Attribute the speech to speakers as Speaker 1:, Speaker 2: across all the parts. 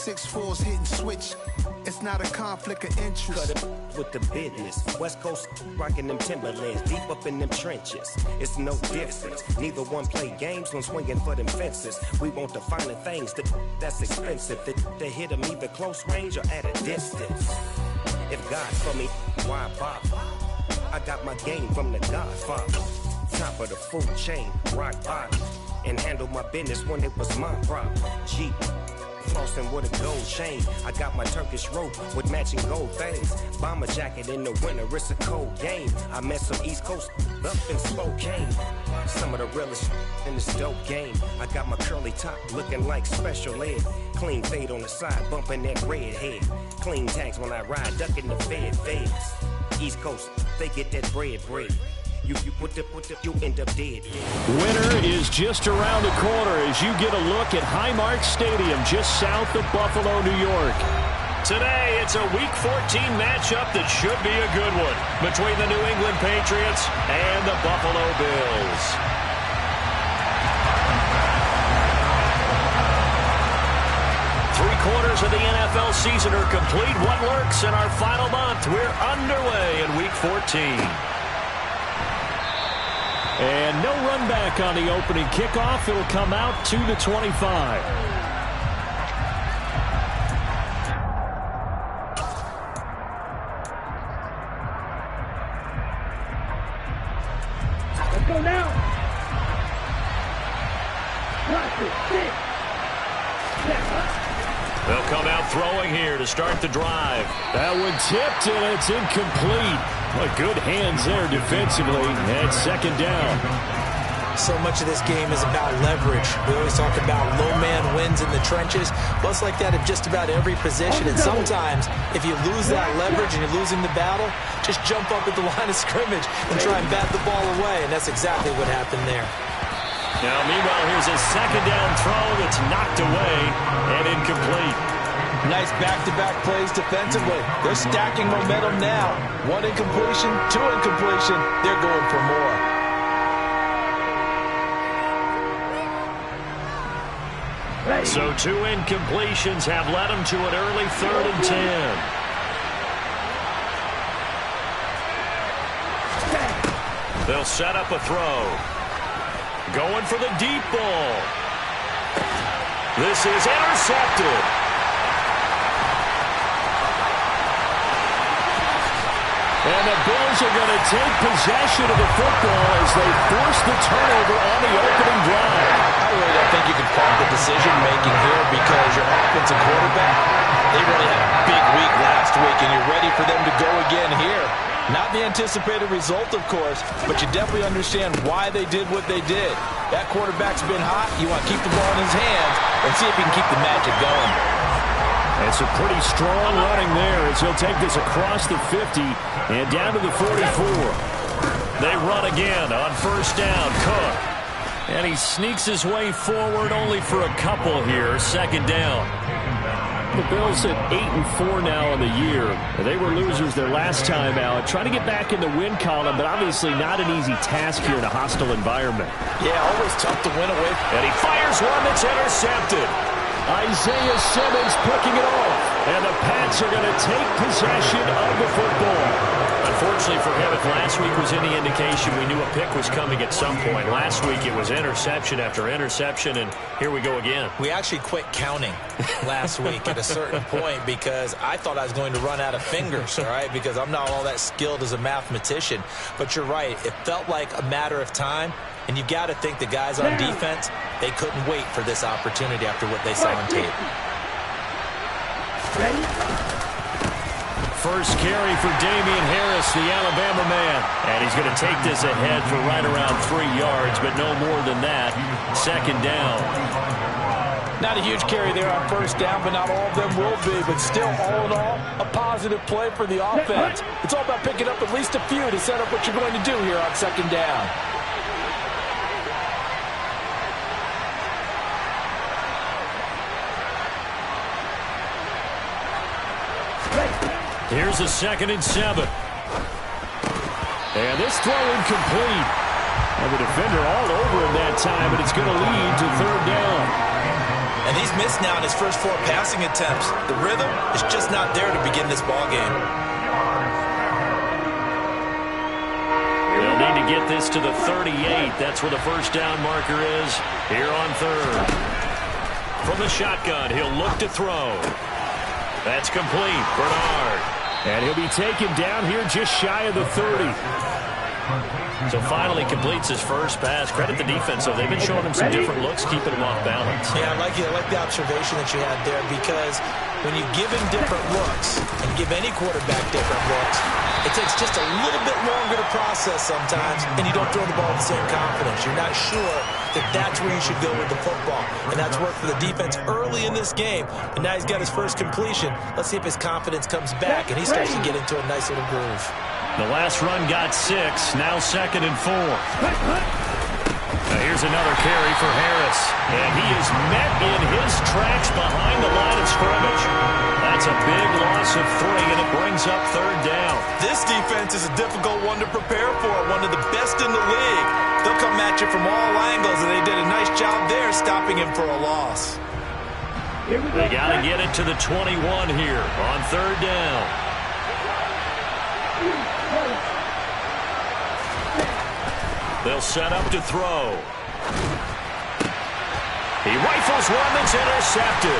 Speaker 1: 6'4's hitting switch. It's not a conflict of interest.
Speaker 2: Cut it with the business. West Coast rocking them Timberlands, deep up in them trenches. It's no difference. Neither one play games when swinging for them fences. We want the finer things that's expensive. That hit them either close range or at a distance. If God's for me, why bother? I got my game from the Godfather. Top of the food chain, rock bottom. And handle my business when it was my problem. Jeep. Flossing with a gold chain. I got my Turkish rope with matching gold things. Bomber jacket in the winter, it's a cold game. I met some East Coast up in Spokane. Some of the realest in this dope game. I got my curly top looking like special ed. Clean fade on the side, bumping that red head. Clean tags when I ride, ducking the feds. East Coast, they get that bread. You end up dead.
Speaker 3: Winter is just around the corner as you get a look at Highmark Stadium just south of Buffalo, New York. Today, it's a Week 14 matchup that should be a good one between the New England Patriots and the Buffalo Bills. Three-quarters of the NFL season are complete. What lurks in our final month? We're underway in Week 14. And no run back on the opening kickoff. It'll come out to the 25.
Speaker 4: Let's go now. Practice.
Speaker 3: They'll come out throwing here to start the drive. That one tipped, and it's incomplete. Well, good hands there defensively, and second down.
Speaker 5: So much of this game is about leverage. We always talk about low man wins in the trenches. Well, it's like that at just about every position. And sometimes, if you lose that leverage and you're losing the battle, just jump up at the line of scrimmage and try and bat the ball away. And that's exactly what happened there.
Speaker 3: Now, meanwhile, here's a second down throw that's knocked away and incomplete.
Speaker 5: Nice back-to-back plays defensively. They're stacking momentum now. One incompletion, two incompletion. They're going for more.
Speaker 3: So two incompletions have led them to an early 3rd and 10. They'll set up a throw. Going for the deep ball. This is intercepted. And the Bills are going to take possession of the football as they force the turnover on the opening drive.
Speaker 5: I really don't think you can fault the decision-making here because your offensive quarterback, they really had a big week last week, and you're ready for them to go again here. Not the anticipated result, of course, but you definitely understand why they did what they did. That quarterback's been hot. You want to keep the ball in his hands and see if he can keep the magic going.
Speaker 3: It's a pretty strong running there as he'll take this across the 50 and down to the 44. They run again on first down. Cook. And he sneaks his way forward only for a couple here. Second down. The Bills at 8-4 now in the year. They were losers their last time out. Trying to get back in the win column, but obviously not an easy task here in a hostile environment.
Speaker 5: Yeah, always tough to win away.
Speaker 3: And he fires one that's intercepted. Isaiah Simmons picking it off. And the Pats are going to take possession of the football. Unfortunately for him, if last week was any indication, we knew a pick was coming at some point. Last week it was interception after interception, and here we go again.
Speaker 5: We actually quit counting last week at a certain point because I thought I was going to run out of fingers, all right, because I'm not all that skilled as a mathematician. But you're right. It felt like a matter of time. And you've got to think the guys on defense, they couldn't wait for this opportunity after what they saw on tape.
Speaker 3: First carry for Damian Harris, the Alabama man. And he's going to take this ahead for right around 3 yards, but no more than that. Second down.
Speaker 5: Not a huge carry there on first down, but not all of them will be. But still, all in all, a positive play for the offense. It's all about picking up at least a few to set up what you're going to do here on second down.
Speaker 3: Here's a 2nd and 7. And this throw incomplete. And the defender all over him that time, and it's going to lead to 3rd down.
Speaker 5: And And he's missed now in his first 4 passing attempts. The rhythm is just not there to begin this ball game.
Speaker 3: They'll need to get this to the 38. That's where the first down marker is here on third. From the shotgun, he'll look to throw. That's complete. Bernard. And he'll be taken down here just shy of the 30. So finally completes his first pass. Credit the defense, though. They've been showing him some different looks, keeping him off balance.
Speaker 5: Yeah, I like the observation that you had there, because when you give him different looks and give any quarterback different looks, it takes just a little bit longer to process sometimes, and you don't throw the ball with the same confidence. You're not sure that that's where you should go with the football, and that's worked for the defense early in this game, and now he's got his first completion. Let's see if his confidence comes back, and he starts to get into a nice little groove.
Speaker 3: The last run got 6, now 2nd and 4. Now here's another carry for Harris, and he is met in his tracks behind the line of scrimmage. That's a big loss of 3, and it brings up 3rd down.
Speaker 5: This defense is a difficult one to prepare for, one of the best in the league. They'll come at you from all angles, and they did a nice job there stopping him for a loss.
Speaker 3: They got to get it to the 21 here on 3rd down. They'll set up to throw. He rifles one that's intercepted.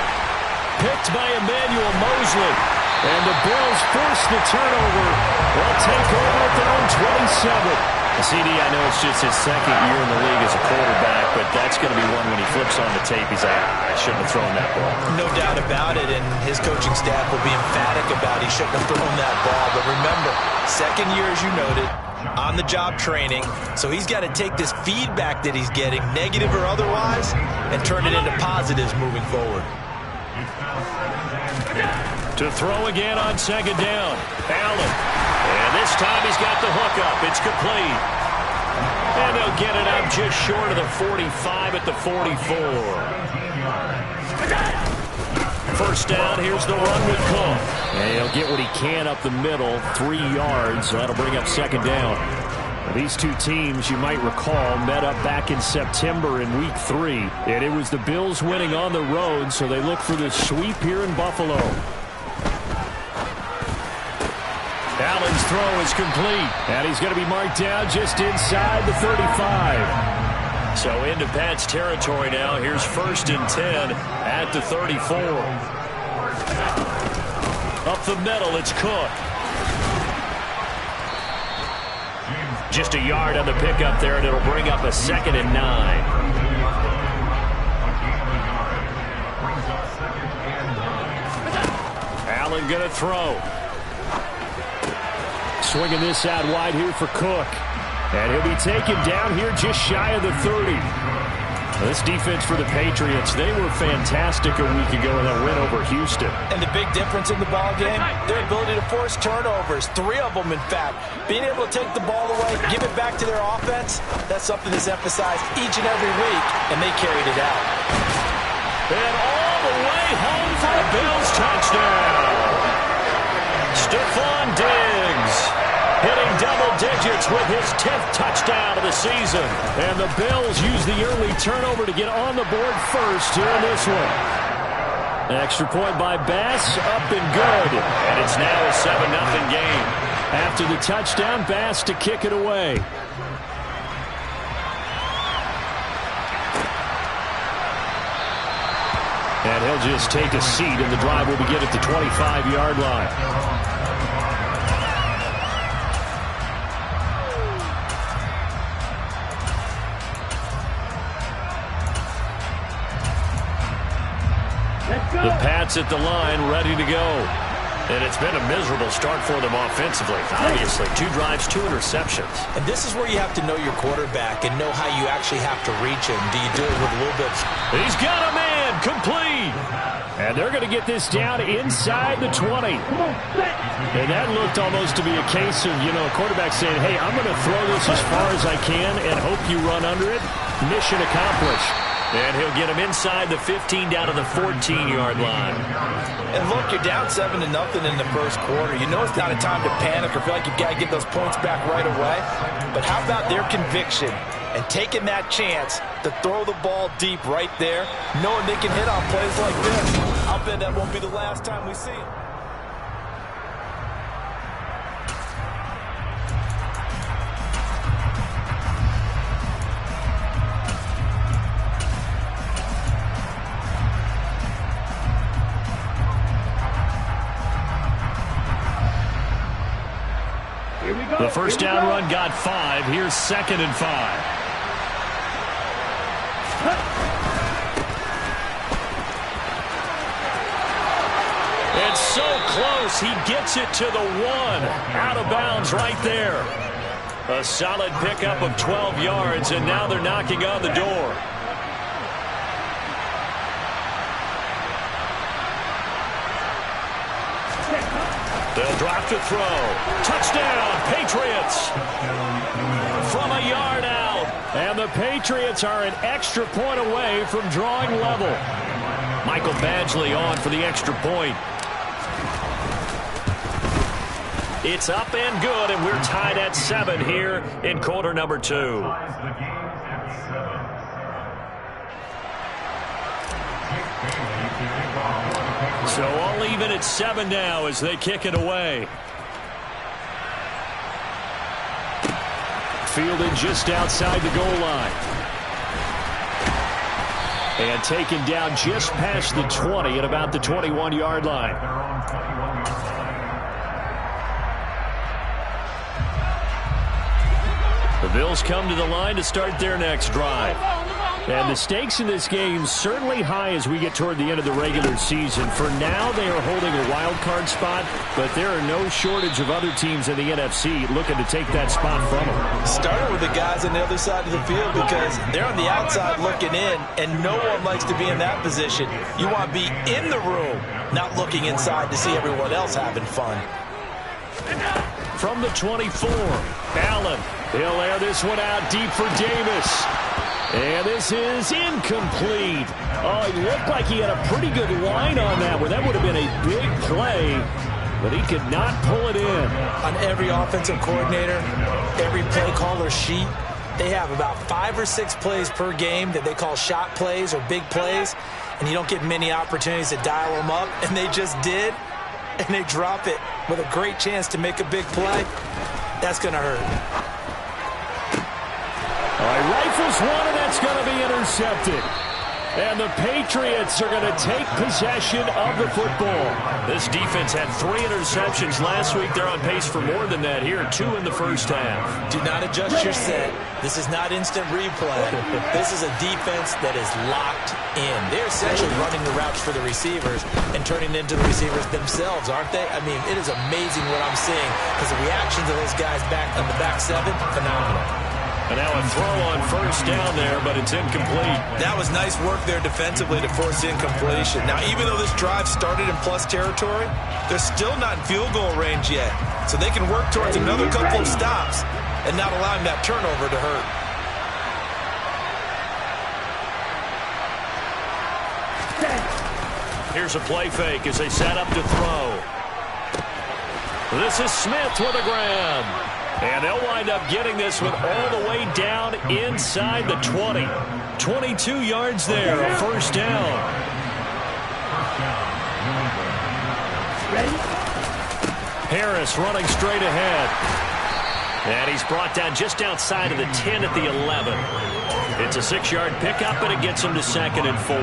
Speaker 3: Picked by Emmanuel Mosley. And the Bills force the turnover. They'll take over at their own 27. CD, I know it's just his 2nd year in the league as a quarterback, but that's going to be one when he flips on the tape, he's like, I shouldn't have thrown that ball.
Speaker 5: No doubt about it, and his coaching staff will be emphatic about he shouldn't have thrown that ball. But remember, 2nd year, as you noted, on-the-job training, so he's got to take this feedback that he's getting, negative or otherwise, and turn it into positives moving forward.
Speaker 3: To throw again on 2nd down, Allen. And this time he's got the hook up. It's complete. And they'll get it up just short of the 45 at the 44. First down, here's the run with Cook. And he'll get what he can up the middle, 3 yards. So that'll bring up 2nd down. Now, these two teams, you might recall, met up back in September in Week 3. And it was the Bills winning on the road, so they look for this sweep here in Buffalo. Allen's throw is complete, and he's going to be marked down just inside the 35. So into Pat's territory now. Here's 1st and 10 at the 34. Up the middle, it's Cook. Just a yard on the pickup there, and it'll bring up a 2nd and 9. Allen going to throw. Swinging this out wide here for Cook. And he'll be taken down here just shy of the 30. This defense for the Patriots, they were fantastic a week ago in that win over Houston.
Speaker 5: And the big difference in the ball game, their ability to force turnovers, 3 of them in fact. Being able to take the ball away, give it back to their offense, that's something that's emphasized each and every week, and they carried it out.
Speaker 3: And all the way home for a Bills touchdown. Stephon Diggs hitting double digits with his 10th touchdown of the season. And the Bills use the early turnover to get on the board first here in this one. An extra point by Bass, up and good. And it's now a 7-0 game. After the touchdown, Bass to kick it away. And he'll just take a seat, and the drive will begin at the 25-yard line. The Pats at the line, ready to go. And it's been a miserable start for them offensively. Obviously, 2 drives, 2 interceptions.
Speaker 5: And this is where you have to know your quarterback and know how you actually have to reach him. Do you do it with a little bit?
Speaker 3: He's got a man, complete. And they're going to get this down inside the 20. And that looked almost to be a case of, a quarterback saying, hey, I'm going to throw this as far as I can and hope you run under it. Mission accomplished. And he'll get him inside the 15 down to the 14-yard line.
Speaker 5: And look, you're down 7-0 in the first quarter. You know it's not a time to panic or feel like you've got to get those points back right away. But how about their conviction and taking that chance to throw the ball deep right there, knowing they can hit on plays like this. I'll bet that won't be the last time we see it.
Speaker 3: The first down run got 5. Here's 2nd and 5. It's so close. He gets it to the 1. Out of bounds right there. A solid pickup of 12 yards, and now they're knocking on the door. They'll drop to throw. Touchdown, Patriots. From a yard out. And the Patriots are an extra point away from drawing level. Michael Badgley on for the extra point. It's up and good, and we're tied at 7 here in quarter number 2. So all even at 7 now as they kick it away. Fielded just outside the goal line. And taken down just past the 20 at about the 21-yard line. The Bills come to the line to start their next drive. And the stakes in this game certainly high as we get toward the end of the regular season. For now, they are holding a wild card spot, but there are no shortage of other teams in the NFC looking to take that spot from them.
Speaker 5: Starting with the guys on the other side of the field because they're on the outside looking in, and no one likes to be in that position. You want to be in the room, not looking inside to see everyone else having fun.
Speaker 3: From the 24, Allen. He'll air this one out deep for Davis. And this is incomplete. Oh, it looked like he had a pretty good line on that one. That would have been a big play, but he could not pull it in.
Speaker 5: On every offensive coordinator, every play caller sheet, they have about 5 or 6 plays per game that they call shot plays or big plays, and you don't get many opportunities to dial them up, and they just did, and they drop it with a great chance to make a big play. That's going to hurt.
Speaker 3: All right, rifles one, and that's going to be intercepted. And the Patriots are going to take possession of the football. This defense had 3 interceptions last week. They're on pace for more than that here, 2 in the first half.
Speaker 5: Do not adjust your set. This is not instant replay. This is a defense that is locked in. They're essentially running the routes for the receivers and turning it into the receivers themselves, aren't they? I mean, it is amazing what I'm seeing because the reactions of those guys back in the back 7, phenomenal.
Speaker 3: And now a throw on first down there, but it's incomplete.
Speaker 5: That was nice work there defensively to force incompletion. Now, even though this drive started in plus territory, they're still not in field goal range yet. So they can work towards another couple of stops and not allowing that turnover to hurt.
Speaker 3: Here's a play fake as they set up to throw. This is Smith with a grab. And they'll wind up getting this one all the way down inside the 20. 22 yards there, a first down. Harris running straight ahead. And he's brought down just outside of the 10 at the 11. It's a 6-yard pickup, and it gets him to 2nd and 4.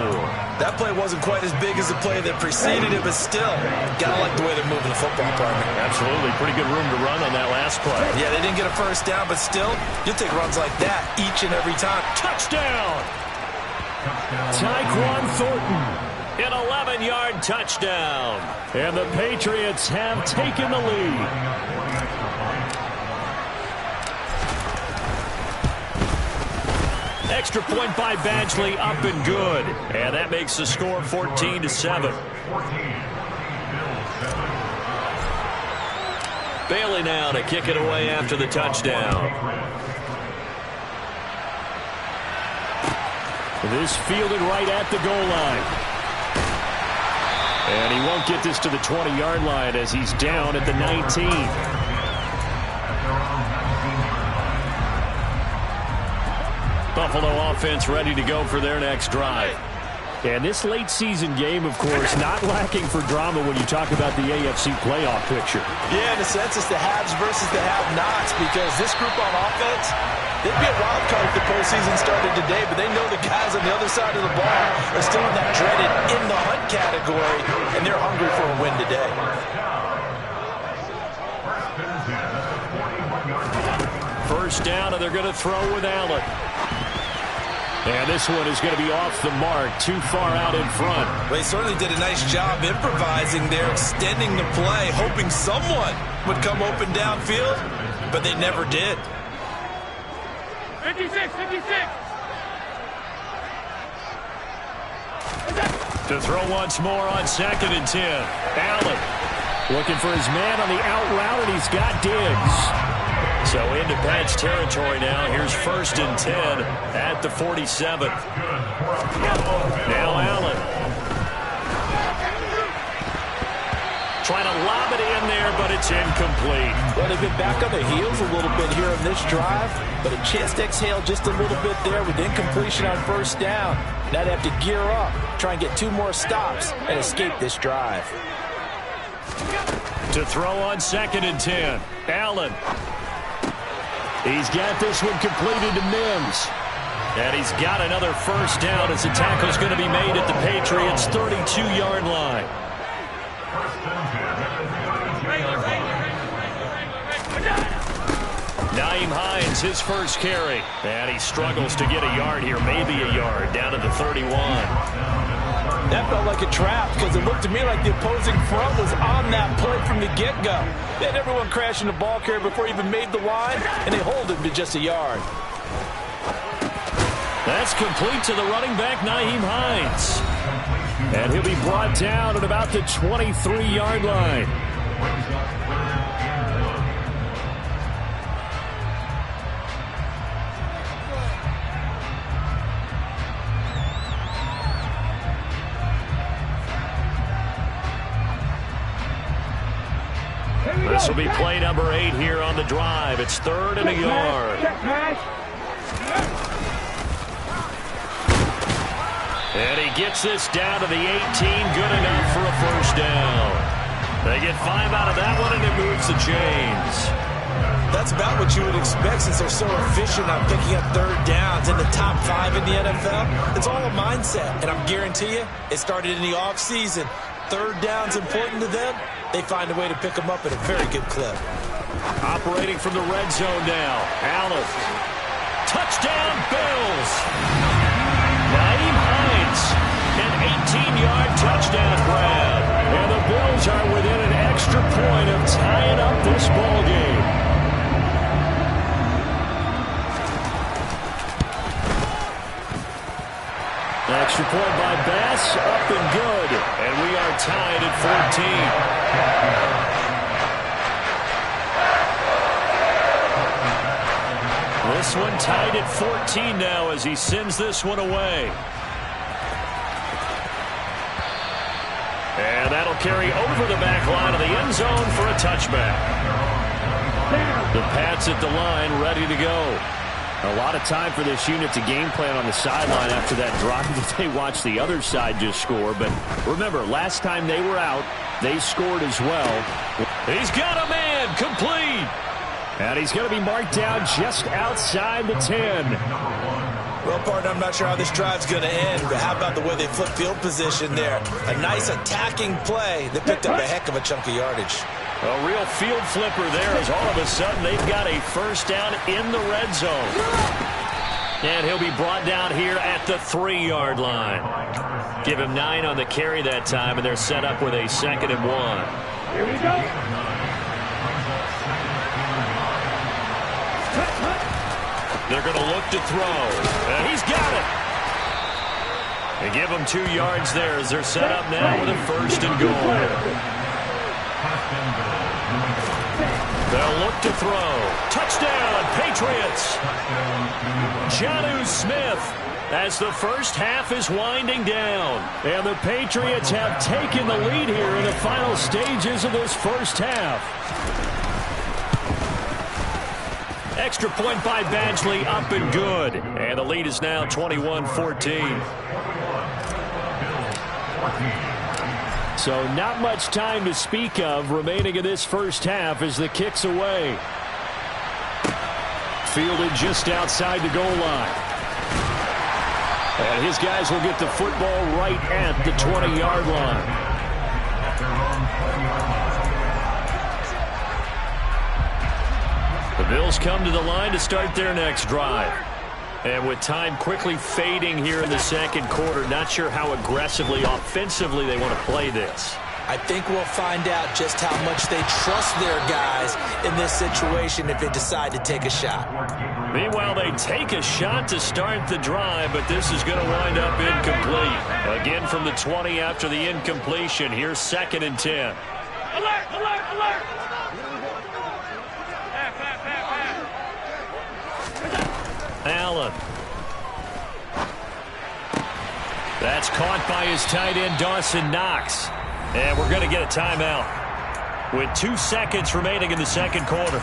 Speaker 5: That play wasn't quite as big as the play that preceded it, but still, gotta like the way they're moving the football, partner.
Speaker 3: Absolutely. Pretty good room to run on that last play.
Speaker 5: Yeah, they didn't get a first down, but still, you'll take runs like that each and every time.
Speaker 3: Touchdown! Tyquan Thornton, an 11-yard touchdown. And the Patriots have taken the lead. Extra point by Badgley, up and good. And that makes the score 14-7. Bailey now to kick it away after the touchdown. This fielded right at the goal line. And he won't get this to the 20-yard line as he's down at the 19. Buffalo offense ready to go for their next drive. And this late season game, of course, not lacking for drama when you talk about the AFC playoff picture.
Speaker 5: Yeah, in a sense, it's the haves versus the have-nots, because this group on offense, they'd be a wild card if the postseason started today, but they know the guys on the other side of the ball are still in that dreaded in the hunt category, and they're hungry for a win today.
Speaker 3: First down, and they're going to throw with Allen. And this one is going to be off the mark, too far out in front.
Speaker 5: Well, he certainly did a nice job improvising there, extending the play, hoping someone would come open downfield, but they never did.
Speaker 4: 56.
Speaker 3: To throw once more on 2nd and 10. Allen looking for his man on the out route, and he's got Diggs. So into Pats territory now. Here's 1st and 10 at the 47. Now Allen. Trying to lob it in there, but it's incomplete.
Speaker 5: Well, they've been back on their heels a little bit here on this drive, but a chance to exhale just a little bit there with incompletion on 1st down. Now they have to gear up, try and get 2 more stops, and escape this drive.
Speaker 3: To throw on 2nd and 10. Allen. He's got this one completed to Mims. And he's got another 1st down as the tackle's going to be made at the Patriots' 32-yard line. Nyheim Hines, his first carry. And he struggles to get a yard here, maybe a yard, down to the 31.
Speaker 5: That felt like a trap because it looked to me like the opposing front was on that play from the get-go. They had everyone crashing the ball carrier before he even made the line, and they hold him to just a yard.
Speaker 3: That's complete to the running back, Nyheim Hines. And he'll be brought down at about the 23-yard line. This will be play number 8 here on the drive. It's 3rd and a yard. And he gets this down to the 18. Good enough for a 1st down. They get 5 out of that one, and it moves the chains.
Speaker 5: That's about what you would expect since they're so efficient on picking up 3rd downs in the top 5 in the NFL. It's all a mindset, and I guarantee you it started in the offseason. 3rd down's important to them. They find a way to pick them up at a very good clip.
Speaker 3: Operating from the red zone now. Allen. Touchdown, Bills. Nyheim Hines. An 18-yard touchdown grab. And the Bills are within an extra point of tying up this ball game. Extra point by Bass, up and good. And we are tied at 14. This one tied at 14 now as he sends this one away. And that'll carry over the back line of the end zone for a touchback. The Pats at the line, ready to go. A lot of time for this unit to game plan on the sideline after that drive that they watched the other side just score. But remember, last time they were out, they scored as well. He's got a man, complete. And he's going to be marked down just outside the 10.
Speaker 5: Well, partner, I'm not sure how this drive's going to end, but how about the way they flip field position there? A nice attacking play that picked up a heck of a chunk of yardage.
Speaker 3: A real field flipper there as all of a sudden they've got a 1st down in the red zone. And he'll be brought down here at the 3-yard line. Give him 9 on the carry that time, and they're set up with a 2nd and 1.
Speaker 4: Here we go.
Speaker 3: They're going to look to throw. And he's got it. They give him 2 yards there as they're set up now with a 1st and goal. They'll look to throw. Touchdown, Patriots. Jonnu Smith as the first half is winding down. And the Patriots have taken the lead here in the final stages of this first half. Extra point by Badgley, up and good. And the lead is now 21-14. So not much time to speak of remaining in this first half as the kick's away. Fielded just outside the goal line. And his guys will get the football right at the 20-yard line. The Bills come to the line to start their next drive. And with time quickly fading here in the second quarter, not sure how aggressively, offensively they want to play this.
Speaker 5: I think we'll find out just how much they trust their guys in this situation if they decide to take a shot.
Speaker 3: Meanwhile, they take a shot to start the drive, but this is going to wind up incomplete. Again from the 20 after the incompletion. Here's 2nd and 10.
Speaker 4: Alert, alert, alert!
Speaker 3: Allen. That's caught by his tight end, Dawson Knox. And we're going to get a timeout with 2 seconds remaining in the second quarter.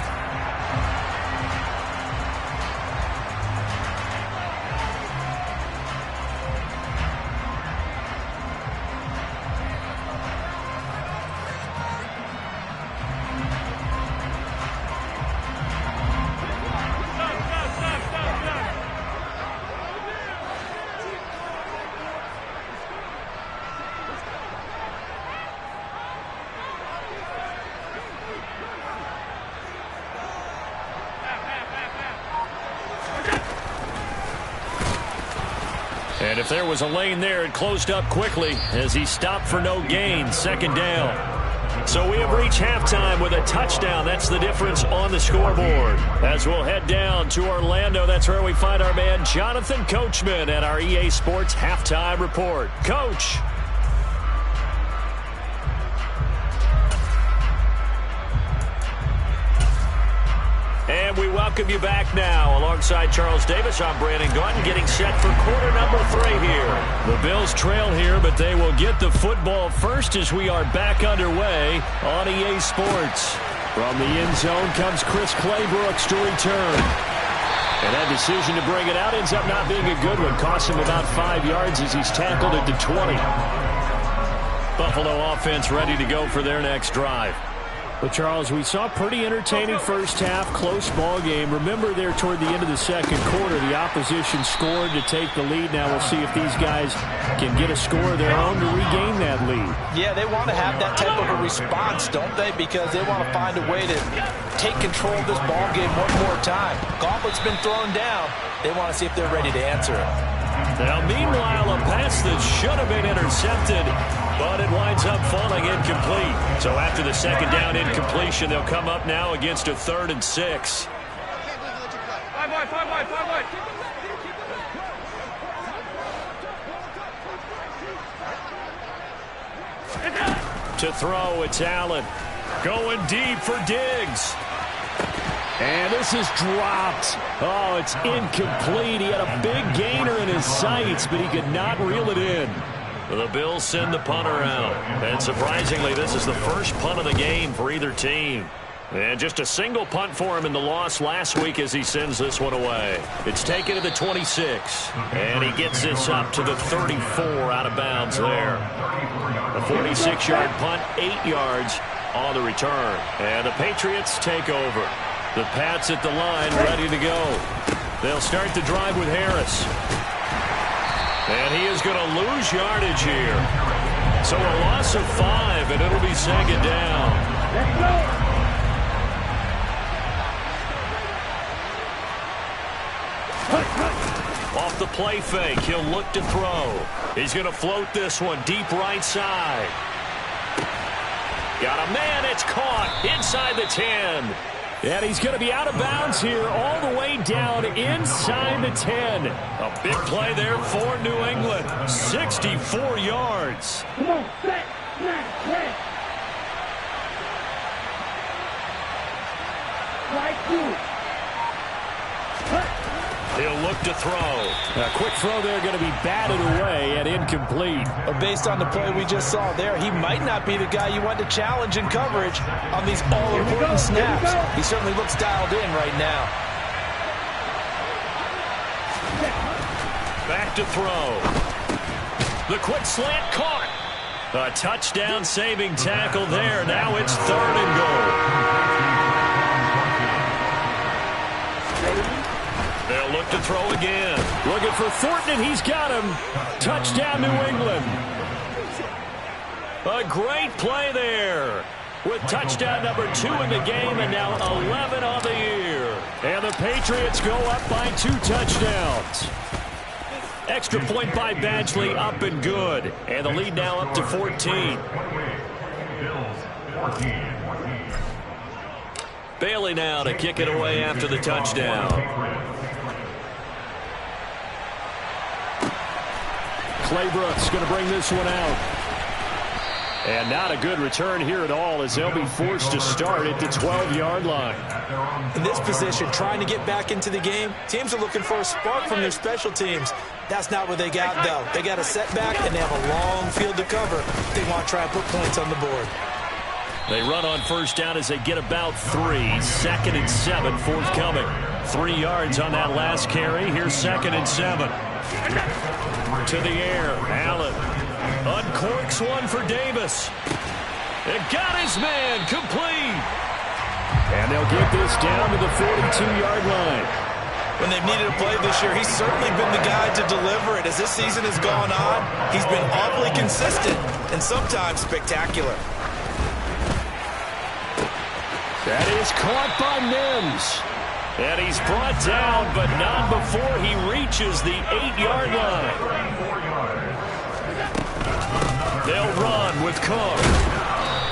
Speaker 3: And if there was a lane there, it closed up quickly as he stopped for no gain. 2nd down. So we have reached halftime with a touchdown. That's the difference on the scoreboard. As we'll head down to Orlando, that's where we find our man Jonathan Coachman at our EA Sports Halftime Report. Coach. And we welcome you back now. Alongside Charles Davis, I'm Brandon Gaudin, getting set for quarter number 3 here. The Bills trail here, but they will get the football first as we are back underway on EA Sports. From the end zone comes Chris Claybrooks to return. And that decision to bring it out ends up not being a good one. Costs him about 5 yards as he's tackled at the 20. Buffalo offense ready to go for their next drive. Well, Charles, we saw a pretty entertaining first half, close ball game. Remember there toward the end of the second quarter, the opposition scored to take the lead. Now we'll see if these guys can get a score of their own to regain that lead. Yeah, they want to have that type of a response, don't they? Because they want to find a way to take control of this ball game one more time. Gauntlet's been thrown down. They want to see if they're ready to answer it. Now, meanwhile, a pass that should have been intercepted, but it winds up falling incomplete. So after the second down incompletion, they'll come up now against a 3rd and 6.
Speaker 4: Five wide.
Speaker 3: To throw, it's Allen. Going deep for Diggs. And this is dropped. Oh, it's incomplete. He had a big gainer in his sights, but he could not reel it in. The Bills send the punter out. And surprisingly, this is the first punt of the game for either team. And just a single punt for him in the loss last week as he sends this one away. It's taken to the 26. And he gets this up to the 34 out of bounds there. A 46-yard punt, 8 yards on the return. And the Patriots take over. The Pats at the line, ready to go. They'll start the drive with Harris. And he is going to lose yardage here. So a loss of 5, and it'll be 2nd down.
Speaker 4: Let's go!
Speaker 3: Off the play fake, he'll look to throw. He's going to float this one deep right side. Got a man, it's caught inside the 10. And he's going to be out of bounds here all the way down inside the 10. A big play there for New England. 64 yards.
Speaker 4: Come on, set, snap, play. Right through.
Speaker 3: He'll look to throw. A quick throw there going to be batted away and incomplete.
Speaker 5: Based on the play we just saw there, he might not be the guy you want to challenge in coverage on these all-important snaps. He certainly looks dialed in right now.
Speaker 3: Back to throw. The quick slant caught. A touchdown-saving tackle there. Now it's 3rd and goal. They'll look to throw again. Looking for Thornton, and he's got him. Touchdown, New England. A great play there. With touchdown number 2 in the game, and now 11 on the year. And the Patriots go up by 2 touchdowns. Extra point by Badgley, up and good. And the lead now up to 14. Bailey now to kick it away after the touchdown. Claybrooks going to bring this one out. And not a good return here at all, as they'll be forced to start at the 12-yard line.
Speaker 5: In this position, trying to get back into the game, teams are looking for a spark from their special teams. That's not what they got, though. They got a setback, and they have a long field to cover. They want to try and put points on the board.
Speaker 3: They run on first down as they get about 3. 2nd and 7 forthcoming. 3 yards on that last carry. Here's 2nd and 7. To the air, Allen. Uncorks one for Davis. It got his man complete. And they'll get this down to the 42-yard line.
Speaker 5: When they've needed a play this year, he's certainly been the guy to deliver it. As this season has gone on, he's been awfully consistent and sometimes spectacular.
Speaker 3: That is caught by Mims. And he's brought down, but not before he reaches the 8-yard line. They'll run with Cook.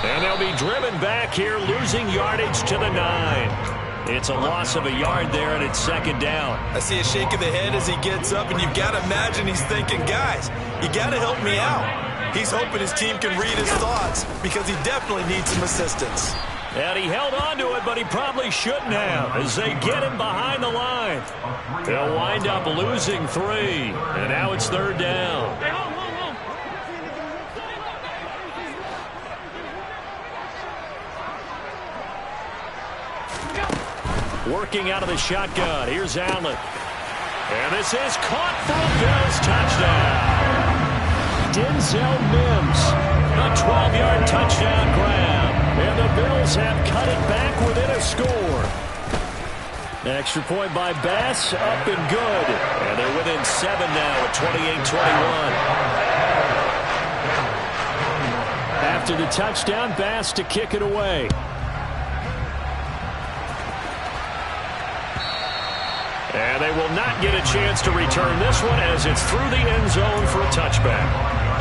Speaker 3: And they'll be driven back here, losing yardage to the 9. It's a loss of a yard there, and it's 2nd down.
Speaker 5: I see a shake of the head as he gets up, and you've got to imagine he's thinking, guys, you got to help me out. He's hoping his team can read his thoughts because he definitely needs some assistance.
Speaker 3: And he held on to it, but he probably shouldn't have, as they get him behind the line. They'll wind up losing 3, and now it's 3rd down. Working out of the shotgun. Here's Allen. And this is caught for a Bills touchdown. Denzel Mims. A 12-yard touchdown grab. And the Bills have cut it back within a score. Extra point by Bass. Up and good. And they're within 7 now at 28-21. After the touchdown, Bass to kick it away. And they will not get a chance to return this one as it's through the end zone for a touchback.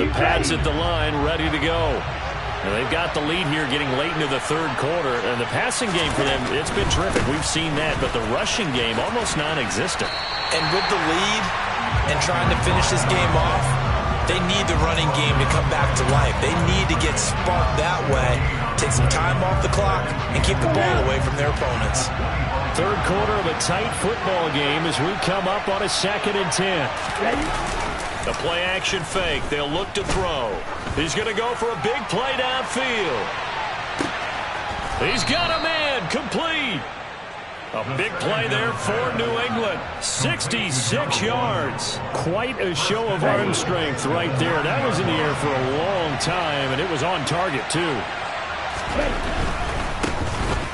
Speaker 3: The Pats at the line, ready to go. And they've got the lead here getting late into the 3rd quarter. And the passing game for them, it's been terrific. We've seen that. But the rushing game, almost non-existent.
Speaker 5: And with the lead and trying to finish this game off, they need the running game to come back to life. They need to get sparked that way, take some time off the clock, and keep the ball away from their opponents.
Speaker 3: 3rd quarter of a tight football game as we come up on a 2nd and 10. The play-action fake. They'll look to throw. He's going to go for a big play downfield. He's got a man complete. A big play there for New England. 66 yards. Quite a show of arm strength right there. That was in the air for a long time, and it was on target, too.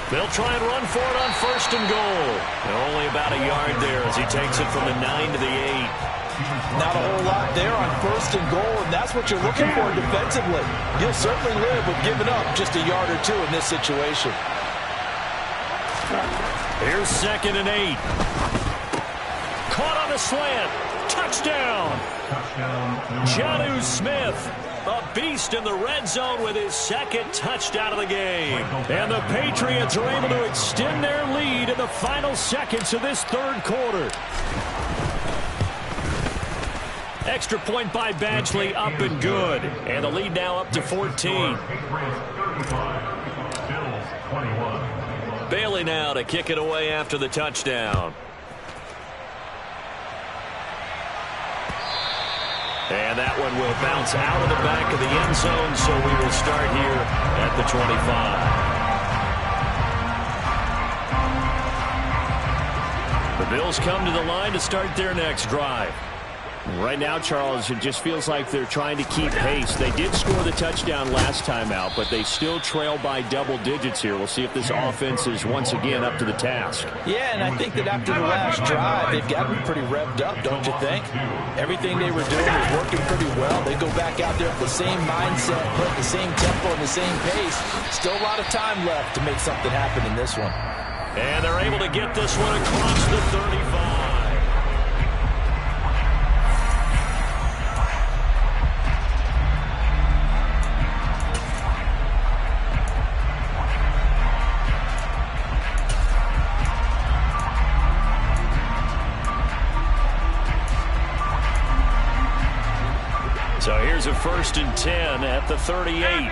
Speaker 3: They'll try and run for it on 1st and goal. And only about a yard there as he takes it from the 9 to the 8.
Speaker 5: Not a whole lot there on 1st and goal, and that's what you're looking for defensively. You'll certainly live with giving up just a yard or 2 in this situation.
Speaker 3: Here's 2nd and 8. Caught on a slant. Touchdown. Jonnu Smith, a beast in the red zone with his 2nd touchdown of the game. And the Patriots are able to extend their lead in the final seconds of this 3rd quarter. Extra point by Badgley, up and good. And the lead now up to 14. Bailey now to kick it away after the touchdown. And that one will bounce out of the back of the end zone, so we will start here at the 25. The Bills come to the line to start their next drive. Right now, Charles, it just feels like they're trying to keep pace. They did score the touchdown last time out, but they still trail by double digits here. We'll see if this offense is once again up to the task.
Speaker 5: Yeah, and I think that after the last drive, they've got to be pretty revved up, don't you think? Everything they were doing was working pretty well. They go back out there with the same mindset, put the same tempo and the same pace. Still a lot of time left to make something happen in this one.
Speaker 3: And they're able to get this one across the 35. So here's a 1st and 10 at the 38.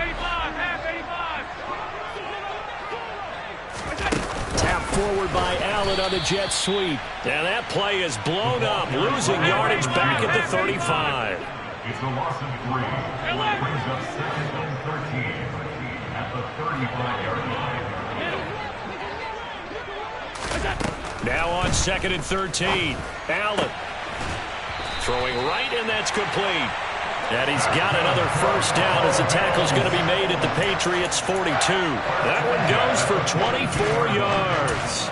Speaker 3: Tap forward by Allen on the jet sweep. And that play is blown up, losing yardage back at the 35.
Speaker 6: It's a loss of 3. It brings up 2nd and 13 at the 35-yard line.
Speaker 3: Now on 2nd and 13. Allen throwing right, and that's complete. And he's got another 1st down as the tackle's going to be made at the Patriots' 42. That one goes for 24 yards.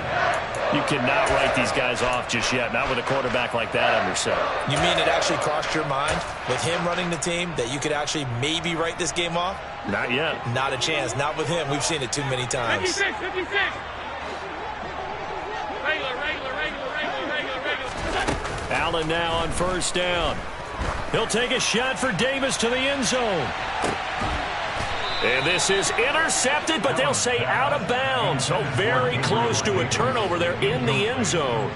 Speaker 3: You cannot write these guys off just yet, not with a quarterback like that under center.
Speaker 5: You mean it actually crossed your mind with him running the team that you could actually maybe write this game off?
Speaker 3: Not yet.
Speaker 5: Not a chance. Not with him. We've seen it too many times.
Speaker 4: 56, 56. Regular.
Speaker 3: Allen now on 1st down. He'll take a shot for Davis to the end zone. And this is intercepted, but they'll say out of bounds. So very close to a turnover there in the end zone.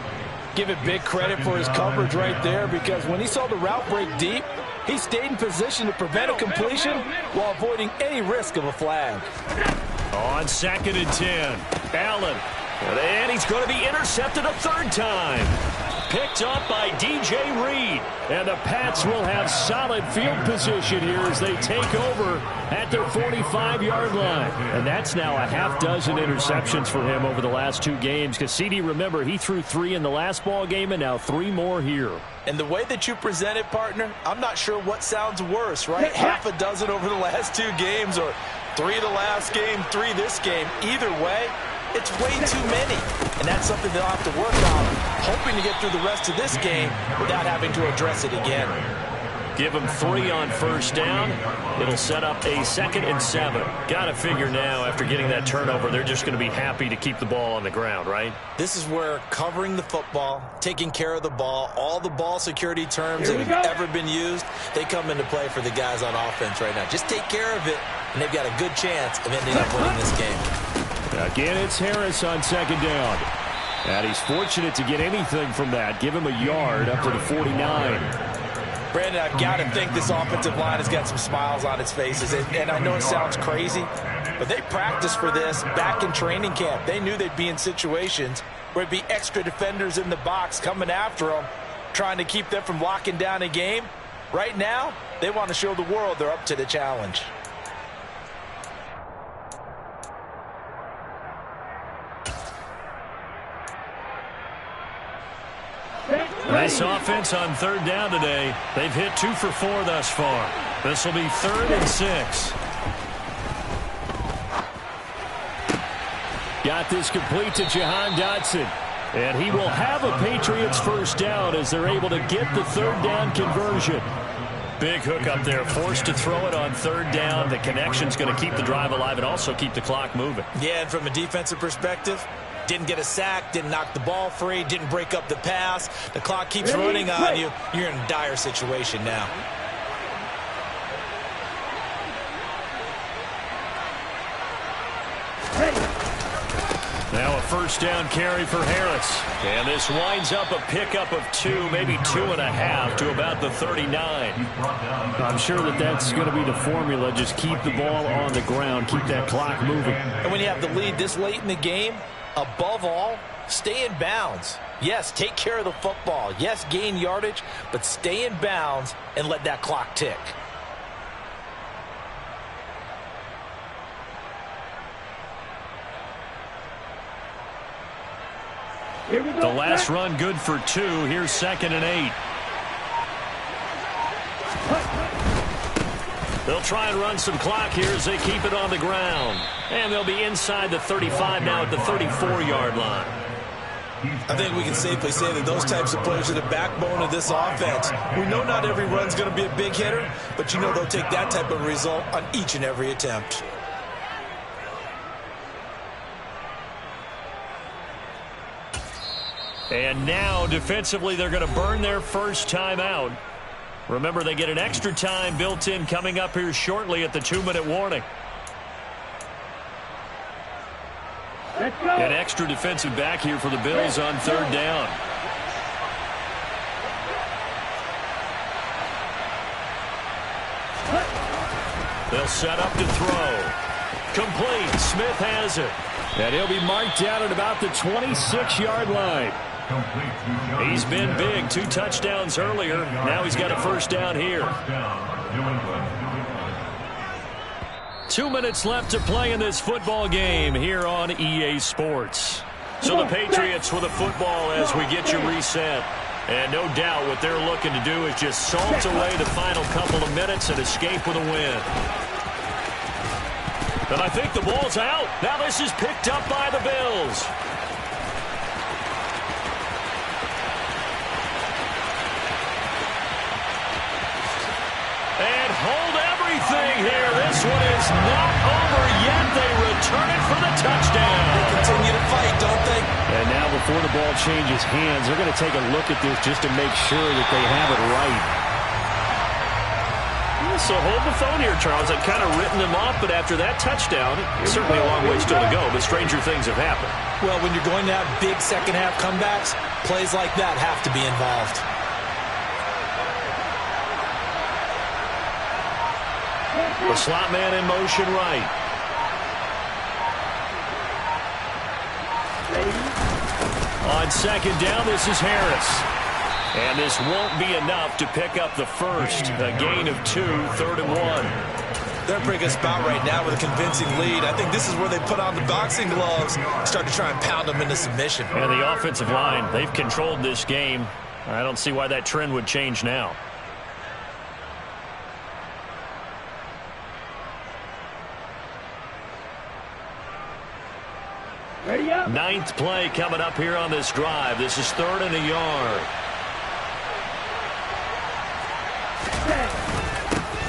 Speaker 5: Give it big credit for his coverage right there, because when he saw the route break deep, he stayed in position to prevent a completion while avoiding any risk of a flag.
Speaker 3: On 2nd and 10, Allen. And he's going to be intercepted a 3rd time. Picked up by DJ Reed. And the Pats will have solid field position here as they take over at their 45-yard line. And that's now a half dozen interceptions for him over the last 2 games. Because CD, remember, he threw 3 in the last ball game and now 3 more here. And the way that you present it, partner, I'm not sure what sounds worse, right? Half a dozen over the last 2 games, or 3 the last game, 3 this game. Either way, it's way too many, and that's something they'll have to work on, hoping to get through the rest of this game without having to address it again. Give them 3 on 1st down. It'll set up a 2nd and 7. Got to figure now, after getting that turnover, they're just going to be happy to keep the ball on the ground, right?
Speaker 5: This is where covering the football, taking care of the ball, all the ball security terms that have ever been used, they come into play for the guys on offense right now. Just take care of it, and they've got a good chance of ending up winning this game.
Speaker 3: Again, it's Harris on 2nd down. And he's fortunate to get anything from that. Give him a yard up to the 49.
Speaker 5: Brandon, I've got to think this offensive line has got some smiles on its faces. And I know it sounds crazy, but they practiced for this back in training camp. They knew they'd be in situations where it'd be extra defenders in the box coming after them, trying to keep them from locking down a game. Right now, they want to show the world they're up to the challenge.
Speaker 3: This offense on third down today, they've hit 2 for 4 thus far. This will be 3rd and 6. Got this complete to Jahan Dotson. And he will have a Patriots first down as they're able to get the third down conversion. Big hook up there, forced to throw it on third down. The connection's going to keep the drive alive and also keep the clock moving.
Speaker 5: Yeah, and from a defensive perspective, didn't get a sack, didn't knock the ball free, didn't break up the pass. The clock keeps running on you. You're in a dire situation now.
Speaker 3: Now a first down carry for Harris. And this winds up a pickup of 2, maybe 2.5 to about the 39. I'm sure that's going to be the formula. Just keep the ball on the ground. Keep that clock moving.
Speaker 5: And when you have the lead this late in the game, above all, stay in bounds. Yes, take care of the football. Yes, gain yardage, but stay in bounds and let that clock tick.
Speaker 3: The last run good for 2. Here's 2nd and 8. They'll try and run some clock here as they keep it on the ground. And they'll be inside the 35 now at the 34-yard line.
Speaker 5: I think we can safely say that those types of players are the backbone of this offense. We know not every run's going to be a big hitter, but you know they'll take that type of result on each and every attempt.
Speaker 3: And now, defensively, they're going to burn their first time out. Remember, they get an extra time built in coming up here shortly at the 2-minute warning.
Speaker 4: Let's go.
Speaker 3: An extra defensive back here for the Bills on third down. They'll set up to throw. Complete. Smith has it. And he'll be marked down at about the 26-yard line. He's been big. 2 touchdowns earlier. Now he's got a first down here. 2 minutes left to play in this football game here on EA Sports. So the Patriots with a football as we get you reset. And no doubt what they're looking to do is just salt away the final couple of minutes and escape with a win. And I think the ball's out. Now this is picked up by the Bills. And hold everything here. This one is not over yet. They return it for the touchdown.
Speaker 5: They continue to fight, don't they?
Speaker 3: And now before the ball changes hands, they're going to take a look at this just to make sure that they have it right. So hold the phone here, Charles. I've kind of written them off, but after that touchdown, certainly a long way still to go, but stranger things have happened.
Speaker 5: Well, when you're going to have big second-half comebacks, plays like that have to be involved.
Speaker 3: The slot man in motion right. On second down, this is Harris. And this won't be enough to pick up the first. A gain of 2, 3rd and 1.
Speaker 5: They're in a pretty good spot right now with a convincing lead. I think this is where they put on the boxing gloves, start to try and pound them into submission.
Speaker 3: And the offensive line, they've controlled this game. I don't see why that trend would change now.
Speaker 4: Ready up.
Speaker 3: 9th play coming up here on this drive. This is 3rd and a yard.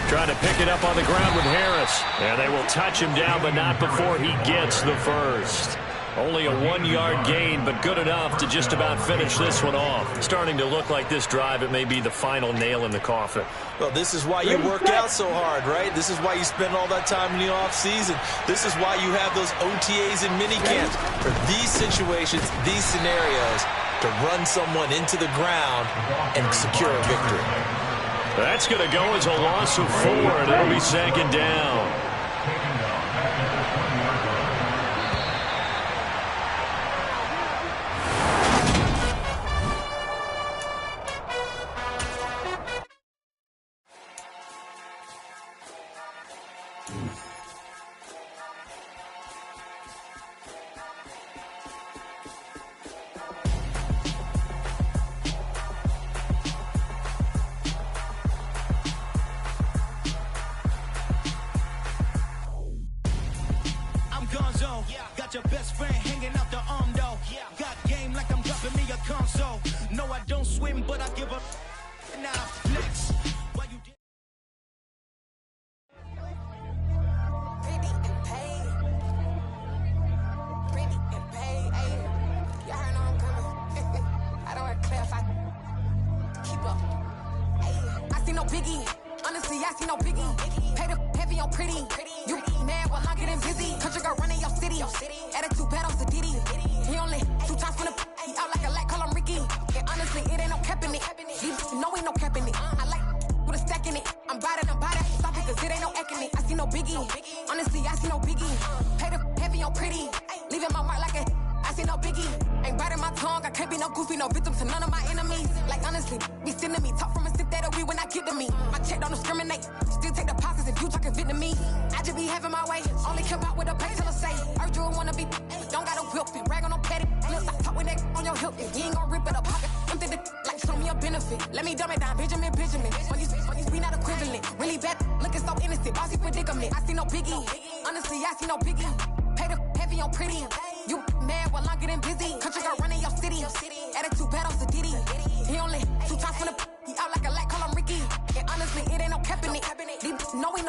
Speaker 3: Trying to pick it up on the ground with Harris. And they will touch him down, but not before he gets the first. Only a 1-yard gain, but good enough to just about finish this one off. Starting to look like this drive, it may be the final nail in the coffin.
Speaker 5: Well, this is why you work out so hard, right? This is why you spend all that time in the offseason. This is why you have those OTAs and minicamps. For these situations, these scenarios, to run someone into the ground and secure a victory.
Speaker 3: That's going to go as a loss of 4, and it'll be second down.
Speaker 7: got your best friend hanging out the arm though. Got game like I'm dropping me a console. No, I don't swim, but I give up. Now flex. Why you did?
Speaker 8: Pretty and paid. Pretty and paid. Ayy. Y'all heard know I'm coming. I don't want to clarify. Keep up. Ayy. I see no biggie. Honestly, I see no biggie. Pay the heavy on pretty. You mad while I'm getting busy. Country girl running your city. Attitude bad on Sadidi. He only 2 times from the he out like a light, call him Ricky. And honestly, it ain't no cap in it. You know ain't no cap in it. I like with a stack in it. I'm by that. Stop it, cause it ain't no acting it. I see no biggie. Honestly, I see no biggie. Pay the heavy on pretty. Leaving my mark like a I see no biggie. Ain't biting my tongue. I can't be no goofy, no victim to none of my enemies. Like honestly, be sending me talk from a sip that'll be when I get to me. My check don't discriminate. Still take deposits if you talking Vietnamese. I just be having my way. Only care about what a pay teller say. Urge you wanna be, don't got a whip and rag on no petty. Look, I talk with that on your hip. You ain't gon' rip it up. Pocket empty the like show me a benefit. Let me dumb it down, Benjamin. When you be not equivalent. Really bad, looking so innocent. Bossy predicament. I see no biggie. Honestly, I see no biggie. Pay the heavy on pretty. You mad while I'm getting busy. Country girl running your